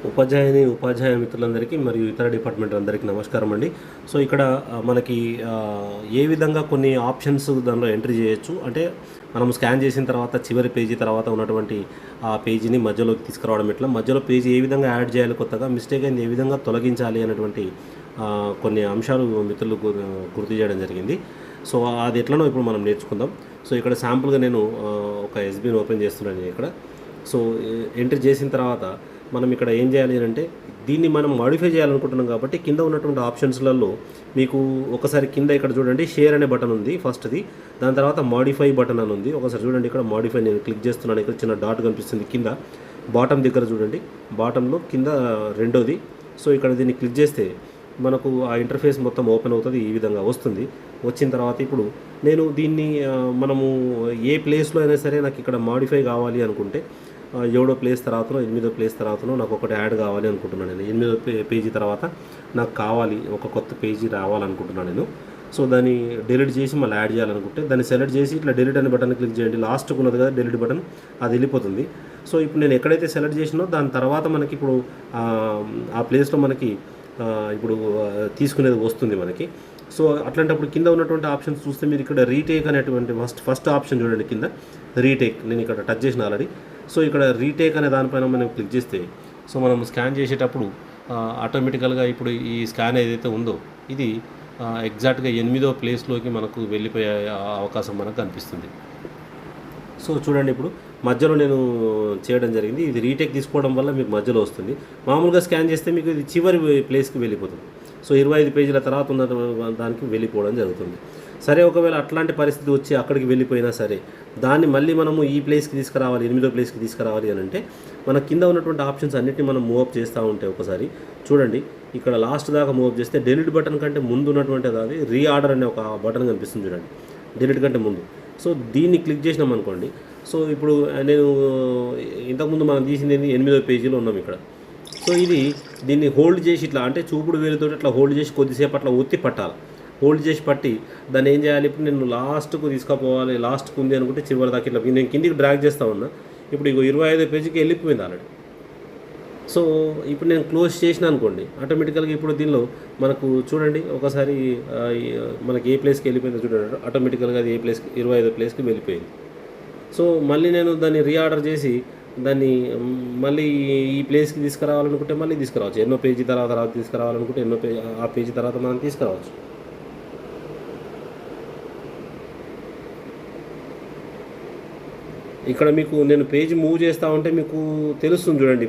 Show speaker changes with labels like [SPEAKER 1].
[SPEAKER 1] ఉపాధ్యాయ మిత్రులందరికీ మరియు ఇతర డిపార్ట్మెంట్ అందరికీ నమస్కారం అండి. సో ఇక్కడ మనకి ఏ విధంగా కొన్ని ఆప్షన్స్ దానిలో ఎంట్రీ చేయొచ్చు అంటే మనం స్కాన్ చేసిన తర్వాత చివరి పేజీ తర్వాత ఉన్నటువంటి ఆ పేజీని మధ్యలోకి తీసుకురావడం ఎట్లా, మధ్యలో పేజీ ఏ విధంగా యాడ్ చేయాలి, కొత్తగా మిస్టేక్ అయింది ఏ విధంగా తొలగించాలి అనేటువంటి కొన్ని అంశాలు మిత్రులు గుర్తు చేయడం జరిగింది. సో అది ఎట్లనో ఇప్పుడు మనం నేర్చుకుందాం. సో ఇక్కడ శాంపుల్గా నేను ఒక ఎస్బీని ఓపెన్ చేస్తున్నాను ఇక్కడ. సో ఎంట్రీ చేసిన తర్వాత మనం ఇక్కడ ఏం చేయాలి అంటే దీన్ని మనం మాడిఫై చేయాలనుకుంటున్నాం కాబట్టి కింద ఉన్నటువంటి ఆప్షన్స్లలో మీకు ఒకసారి కింద ఇక్కడ చూడండి షేర్ అనే బటన్ ఉంది ఫస్ట్ది, దాని తర్వాత మాడిఫై బటన్ అని ఉంది. ఒకసారి చూడండి ఇక్కడ మాడిఫై నేను క్లిక్ చేస్తున్నాను, ఇక్కడ చిన్న డాట్ కనిపిస్తుంది కింద బాటమ్ దగ్గర చూడండి, బాటంలో కింద రెండోది. సో ఇక్కడ దీన్ని క్లిక్ చేస్తే మనకు ఆ ఇంటర్ఫేస్ మొత్తం ఓపెన్ అవుతుంది, ఈ విధంగా వస్తుంది. వచ్చిన తర్వాత ఇప్పుడు నేను దీన్ని మనము ఏ ప్లేస్లో అయినా సరే నాకు ఇక్కడ మాడిఫై కావాలి అనుకుంటే 7వ ప్లేస్ తర్వాతనో 8వ ప్లేస్ తర్వాతనో నాకు ఒకటి యాడ్ కావాలి అనుకుంటున్నాను నేను. 8వ పేజీ తర్వాత నాకు కావాలి ఒక కొత్త పేజీ రావాలనుకుంటున్నాను నేను. సో దాన్ని డిలీట్ చేసి మళ్ళీ యాడ్ చేయాలనుకుంటే దాన్ని సెలెక్ట్ చేసి ఇట్లా డిలీట్ అనే బటన్ క్లిక్ చేయండి. లాస్ట్కి ఉన్నది కదా డిలీట్ బటన్, అది వెళ్ళిపోతుంది. సో ఇప్పుడు నేను ఎక్కడైతే సెలెక్ట్ చేసినో దాని తర్వాత మనకి ఇప్పుడు ఆ ప్లేస్లో మనకి ఇప్పుడు తీసుకునేది వస్తుంది మనకి. సో అట్లాంటప్పుడు కింద ఉన్నటువంటి ఆప్షన్స్ చూస్తే మీరు ఇక్కడ రీటేక్ అనేటువంటి ఫస్ట్ ఆప్షన్ చూడండి కింద రీటేక్, నేను ఇక్కడ టచ్ చేసిన ఆల్రెడీ. సో ఇక్కడ రీటేక్ అనే దానిపైన మనం క్లిక్ చేస్తే సో మనం స్కాన్ చేసేటప్పుడు ఆటోమేటికల్గా ఇప్పుడు ఈ స్కాన్ ఏదైతే ఉందో ఇది ఎగ్జాక్ట్గా 8వ ప్లేస్లోకి మనకు వెళ్ళిపోయే అవకాశం మనకు కనిపిస్తుంది. సో చూడండి ఇప్పుడు మధ్యలో నేను చేయడం జరిగింది, ఇది రీటేక్ తీసుకోవడం వల్ల మీకు మధ్యలో వస్తుంది. మామూలుగా స్కాన్ చేస్తే మీకు ఇది చివరి ప్లేస్కి వెళ్ళిపోతుంది. సో 25 పేజీల తర్వాత ఉన్న దానికి వెళ్ళిపోవడం జరుగుతుంది. సరే ఒకవేళ అట్లాంటి పరిస్థితి వచ్చి అక్కడికి వెళ్ళిపోయినా సరే దాన్ని మళ్ళీ మనము ఈ ప్లేస్కి తీసుకురావాలి, 8వ ప్లేస్కి తీసుకురావాలి అని అంటే మన కింద ఉన్నటువంటి ఆప్షన్స్ అన్నింటినీ మనం మూవప్ చేస్తూ ఉంటే ఒకసారి చూడండి ఇక్కడ లాస్ట్ దాకా మూవప్ చేస్తే డిలీట్ బటన్ కంటే ముందు ఉన్నటువంటి అది రీఆర్డర్ అనే ఒక బటన్ కనిపిస్తుంది చూడండి, డిలీట్ కంటే ముందు. సో దీన్ని క్లిక్ చేసినాం అనుకోండి. సో ఇప్పుడు నేను ఇంతకుముందు మనం తీసింది 8వ పేజీలో ఉన్నాం ఇక్కడ. సో దీన్ని హోల్డ్ చేసి ఇట్లా అంటే చూపుడు వేలుతో ఇట్లా హోల్డ్ చేసి కొద్దిసేపు అట్లా ఒత్తి పట్టాలి. హోల్డ్ చేసి పట్టి దాన్ని ఏం చేయాలి, ఇప్పుడు నేను లాస్ట్కు తీసుకుపోవాలి, లాస్ట్కు ఉంది అనుకుంటే చివరి దాకా ఇట్లా నేను కిందికి డ్రాగ్ చేస్తూ ఉన్నా. ఇప్పుడు 25వ పేజీకి వెళ్ళిపోయింది ఆల్రెడీ. సో ఇప్పుడు నేను క్లోజ్ చేసిన అనుకోండి ఆటోమేటికల్గా ఇప్పుడు దీనిలో మనకు చూడండి ఒకసారి మనకి ఏ ప్లేస్కి వెళ్ళిపోయిందో చూడండి, ఆటోమేటికల్గా అది 25వ ప్లేస్కి వెళ్ళిపోయింది. సో మళ్ళీ నేను దాన్ని రీఆర్డర్ చేసి దాన్ని మళ్ళీ ఈ ప్లేస్కి తీసుకురావాలనుకుంటే మళ్ళీ తీసుకురావచ్చు. 8వ పేజీ తర్వాత తీసుకురావాలనుకుంటే ఆ పేజీ తర్వాత మనం తీసుకురావచ్చు. ఇక్కడ మీకు నేను పేజీ మూవ్ చేస్తూ ఉంటే మీకు తెలుస్తుంది చూడండి.